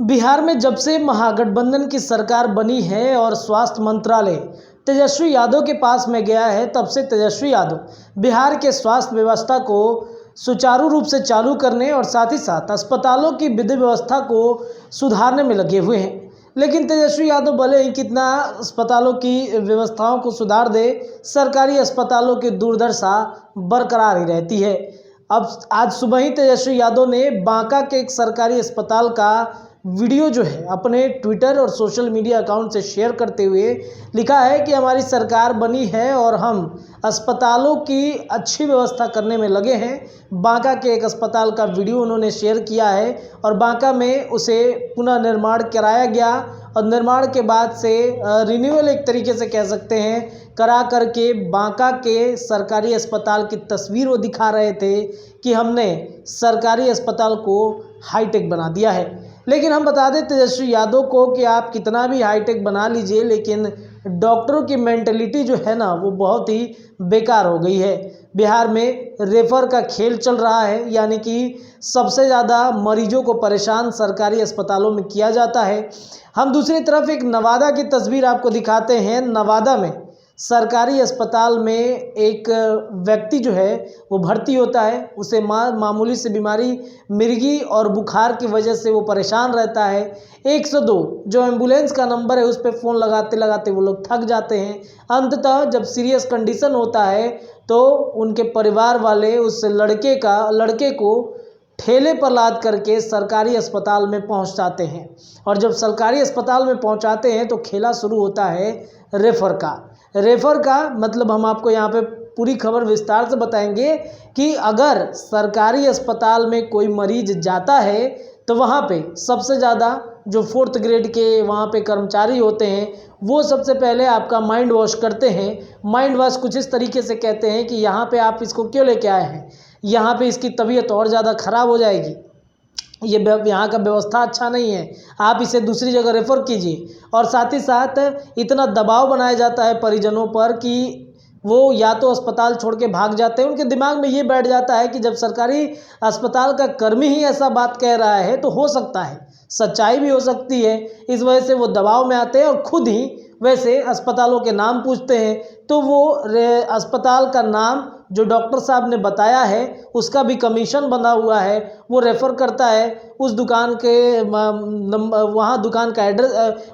बिहार में जब से महागठबंधन की सरकार बनी है और स्वास्थ्य मंत्रालय तेजस्वी यादव के पास में गया है, तब से तेजस्वी यादव बिहार के स्वास्थ्य व्यवस्था को सुचारू रूप से चालू करने और साथ ही साथ अस्पतालों की विधि व्यवस्था को सुधारने में लगे हुए हैं। लेकिन तेजस्वी यादव भले ही कितना अस्पतालों की व्यवस्थाओं को सुधार दे, सरकारी अस्पतालों की दुर्दशा बरकरार ही रहती है। अब आज सुबह ही तेजस्वी यादव ने बांका के एक सरकारी अस्पताल का वीडियो जो है अपने ट्विटर और सोशल मीडिया अकाउंट से शेयर करते हुए लिखा है कि हमारी सरकार बनी है और हम अस्पतालों की अच्छी व्यवस्था करने में लगे हैं। बांका के एक अस्पताल का वीडियो उन्होंने शेयर किया है और बांका में उसे पुनः निर्माण कराया गया और निर्माण के बाद से रिन्यूअल एक तरीके से कह सकते हैं करा करके बांका के सरकारी अस्पताल की तस्वीर वो दिखा रहे थे कि हमने सरकारी अस्पताल को हाईटेक बना दिया है। लेकिन हम बता दें तेजस्वी यादव को कि आप कितना भी हाईटेक बना लीजिए, लेकिन डॉक्टरों की मेंटलिटी जो है ना वो बहुत ही बेकार हो गई है। बिहार में रेफर का खेल चल रहा है, यानी कि सबसे ज़्यादा मरीजों को परेशान सरकारी अस्पतालों में किया जाता है। हम दूसरी तरफ एक नवादा की तस्वीर आपको दिखाते हैं। नवादा में सरकारी अस्पताल में एक व्यक्ति जो है वो भर्ती होता है, उसे मामूली से बीमारी मिर्गी और बुखार की वजह से वो परेशान रहता है। 102 जो एम्बुलेंस का नंबर है उस पर फ़ोन लगाते लगाते वो लोग थक जाते हैं। अंततः जब सीरियस कंडीशन होता है तो उनके परिवार वाले उस लड़के को ठेले पर लाद करके सरकारी अस्पताल में पहुंचाते हैं और जब सरकारी अस्पताल में पहुंचाते हैं तो खेला शुरू होता है रेफ़र का मतलब हम आपको यहाँ पे पूरी खबर विस्तार से बताएंगे कि अगर सरकारी अस्पताल में कोई मरीज जाता है तो वहाँ पे सबसे ज़्यादा जो 4th ग्रेड के वहाँ पे कर्मचारी होते हैं वो सबसे पहले आपका माइंड वॉश करते हैं। माइंड वॉश कुछ इस तरीके से कहते हैं कि यहाँ पे आप इसको क्यों लेके आए हैं, यहाँ पे इसकी तबीयत और ज़्यादा ख़राब हो जाएगी, ये यहाँ का व्यवस्था अच्छा नहीं है, आप इसे दूसरी जगह रेफ़र कीजिए। और साथ ही साथ इतना दबाव बनाया जाता है परिजनों पर कि वो या तो अस्पताल छोड़ के भाग जाते हैं। उनके दिमाग में ये बैठ जाता है कि जब सरकारी अस्पताल का कर्मी ही ऐसा बात कह रहा है तो हो सकता है सच्चाई भी हो सकती है। इस वजह से वो दबाव में आते हैं और खुद ही वैसे अस्पतालों के नाम पूछते हैं तो वो अस्पताल का नाम जो डॉक्टर साहब ने बताया है उसका भी कमीशन बना हुआ है, वो रेफ़र करता है उस दुकान के वहाँ दुकान का एड्रेस,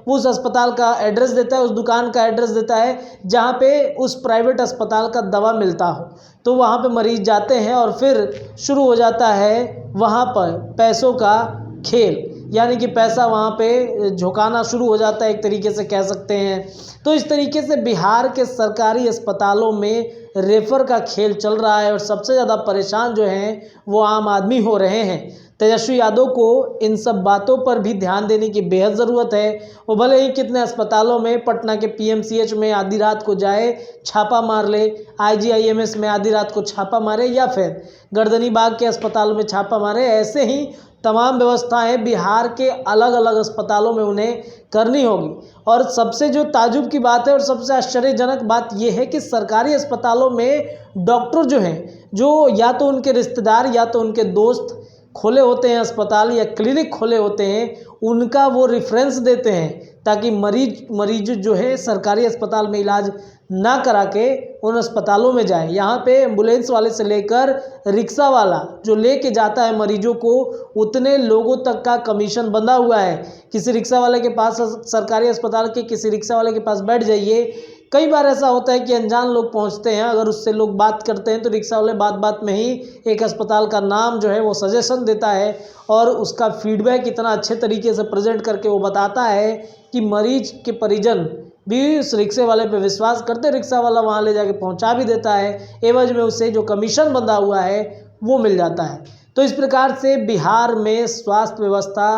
वो उस अस्पताल का एड्रेस देता है, उस दुकान का एड्रेस देता है जहाँ पे उस प्राइवेट अस्पताल का दवा मिलता हो। तो वहाँ पे मरीज़ जाते हैं और फिर शुरू हो जाता है वहाँ पर पैसों का खेल, यानी कि पैसा वहाँ पे झोंकाना शुरू हो जाता है एक तरीके से कह सकते हैं। तो इस तरीके से बिहार के सरकारी अस्पतालों में रेफ़र का खेल चल रहा है और सबसे ज़्यादा परेशान जो हैं वो आम आदमी हो रहे हैं। तेजस्वी यादव को इन सब बातों पर भी ध्यान देने की बेहद ज़रूरत है। वो भले ही कितने अस्पतालों में पटना के PMCH में आधी रात को जाए छापा मार ले, IGIMS में आधी रात को छापा मारे या फिर गर्दनी बाग के अस्पताल में छापा मारे, ऐसे ही तमाम व्यवस्थाएं बिहार के अलग अलग अस्पतालों में उन्हें करनी होगी। और सबसे जो ताजुब की बात है और सबसे आश्चर्यजनक बात यह है कि सरकारी अस्पतालों में डॉक्टर जो हैं, जो या तो उनके रिश्तेदार या तो उनके दोस्त खोले होते हैं अस्पताल या क्लिनिक खोले होते हैं, उनका वो रेफरेंस देते हैं ताकि मरीज जो है सरकारी अस्पताल में इलाज ना करा के उन अस्पतालों में जाए। यहाँ पे एम्बुलेंस वाले से लेकर रिक्शा वाला जो लेके जाता है मरीजों को, उतने लोगों तक का कमीशन बंधा हुआ है। किसी रिक्शा वाले के पास, सरकारी अस्पताल के किसी रिक्शा वाले के पास बैठ जाइए, कई बार ऐसा होता है कि अनजान लोग पहुंचते हैं, अगर उससे लोग बात करते हैं तो रिक्शा वाले बात बात में ही एक अस्पताल का नाम जो है वो सजेशन देता है और उसका फीडबैक इतना अच्छे तरीके से प्रेजेंट करके वो बताता है कि मरीज के परिजन भी उस रिक्शे वाले पे विश्वास करते, रिक्शा वाला वहाँ ले जाके पहुँचा भी देता है, एवज में उसे जो कमीशन बंधा हुआ है वो मिल जाता है। तो इस प्रकार से बिहार में स्वास्थ्य व्यवस्था,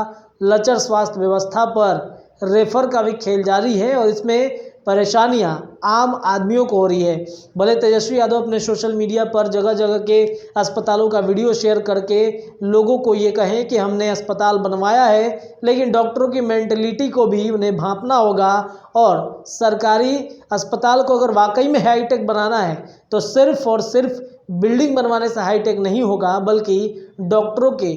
लचर स्वास्थ्य व्यवस्था पर रेफ़र का भी खेल जारी है और इसमें परेशानियां आम आदमियों को हो रही है। भले तेजस्वी यादव अपने सोशल मीडिया पर जगह जगह के अस्पतालों का वीडियो शेयर करके लोगों को ये कहें कि हमने अस्पताल बनवाया है, लेकिन डॉक्टरों की मेंटलिटी को भी उन्हें भांपना होगा और सरकारी अस्पताल को अगर वाकई में हाईटेक बनाना है तो सिर्फ और सिर्फ बिल्डिंग बनवाने से हाईटेक नहीं होगा, बल्कि डॉक्टरों के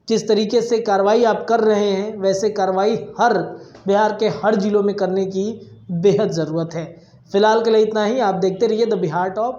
जिस तरीके से कार्रवाई आप कर रहे हैं वैसे कार्रवाई हर बिहार के हर जिलों में करने की बेहद ज़रूरत है। फिलहाल के लिए इतना ही। आप देखते रहिए द बिहार टॉप।